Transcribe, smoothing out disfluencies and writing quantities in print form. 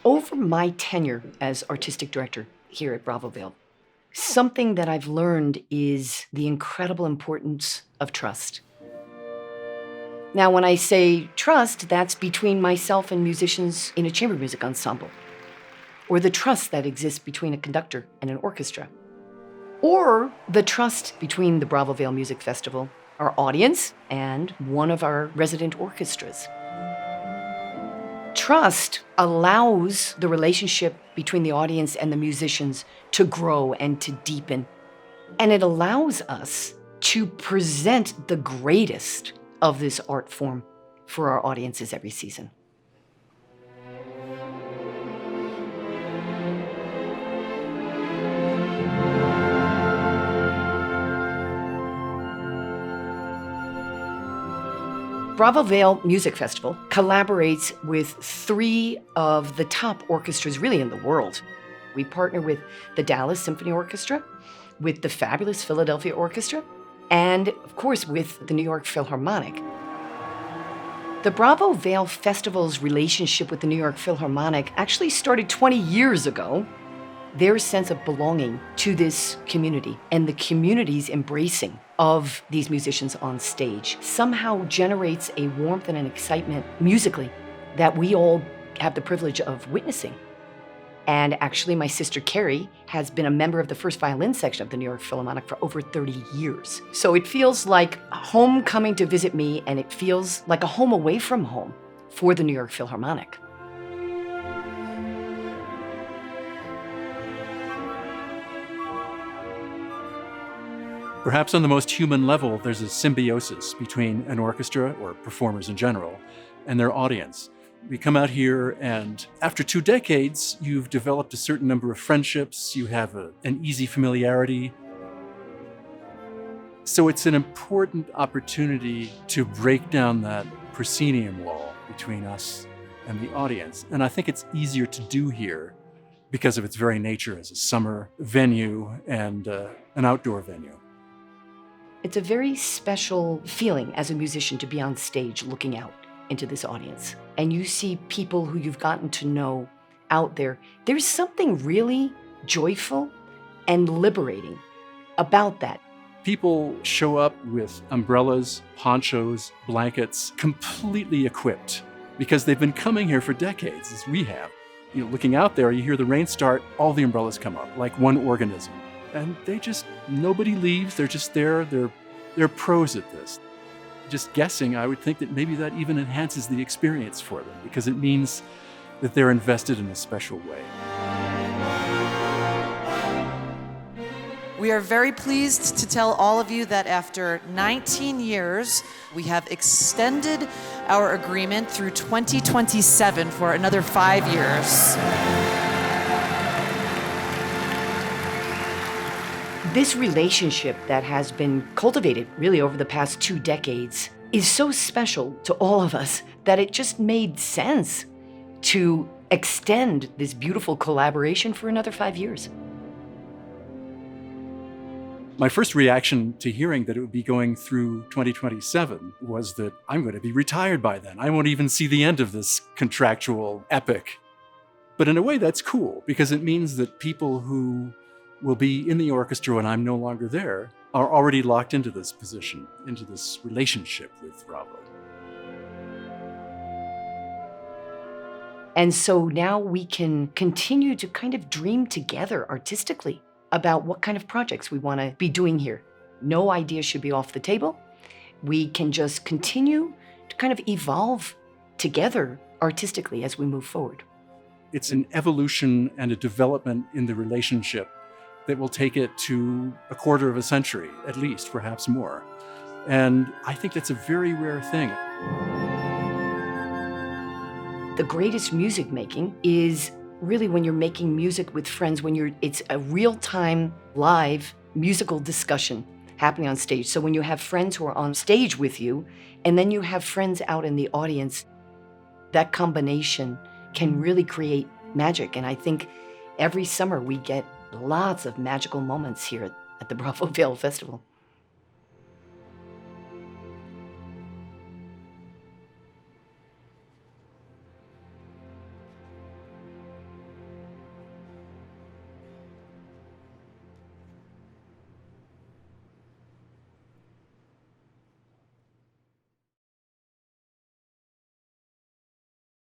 Over my tenure as artistic director here at Bravo Vail, something that I've learned is the incredible importance of trust. Now, when I say trust, that's between myself and musicians in a chamber music ensemble, or the trust that exists between a conductor and an orchestra, or the trust between the Bravo Vail Music Festival, our audience, and one of our resident orchestras. Trust allows the relationship between the audience and the musicians to grow and to deepen. And it allows us to present the greatest of this art form for our audiences every season. Bravo Vail Music Festival collaborates with 3 of the top orchestras really in the world. We partner with the Dallas Symphony Orchestra, with the fabulous Philadelphia Orchestra, and of course with the New York Philharmonic. The Bravo Vail Festival's relationship with the New York Philharmonic actually started 20 years ago. Their sense of belonging to this community and the community's embracing of these musicians on stage somehow generates a warmth and an excitement musically that we all have the privilege of witnessing. And actually, my sister Carrie has been a member of the first violin section of the New York Philharmonic for over 30 years. So it feels like home coming to visit me, and it feels like a home away from home for the New York Philharmonic. Perhaps on the most human level, there's a symbiosis between an orchestra, or performers in general, and their audience. We come out here, and after 2 decades, you've developed a certain number of friendships, you have an easy familiarity. So it's an important opportunity to break down that proscenium wall between us and the audience. And I think it's easier to do here because of its very nature as a summer venue and an outdoor venue. It's a very special feeling as a musician to be on stage looking out into this audience. And you see people who you've gotten to know out there. There's something really joyful and liberating about that. People show up with umbrellas, ponchos, blankets, completely equipped because they've been coming here for decades, as we have. Looking out there, you hear the rain start, all the umbrellas come up like one organism. And nobody leaves, they're just there, they're pros at this. Just guessing, I would think that maybe that even enhances the experience for them because it means that they're invested in a special way. We are very pleased to tell all of you that after 19 years, we have extended our agreement through 2027 for another 5 years. This relationship that has been cultivated really over the past 2 decades is so special to all of us that it just made sense to extend this beautiful collaboration for another 5 years. My first reaction to hearing that it would be going through 2027 was that I'm going to be retired by then. I won't even see the end of this contractual epic. But in a way, that's cool because it means that people who will be in the orchestra when I'm no longer there are already locked into this position, into this relationship with Bravo. And so now we can continue to kind of dream together artistically about what kind of projects we want to be doing here. No idea should be off the table. We can just continue to kind of evolve together artistically as we move forward. It's an evolution and a development in the relationship that will take it to a quarter of a century, at least, perhaps more. And I think that's a very rare thing. The greatest music making is really when you're making music with friends, it's a real-time, live musical discussion happening on stage. So when you have friends who are on stage with you, and then you have friends out in the audience, that combination can really create magic. And I think every summer we get lots of magical moments here at the Bravo Vail Festival.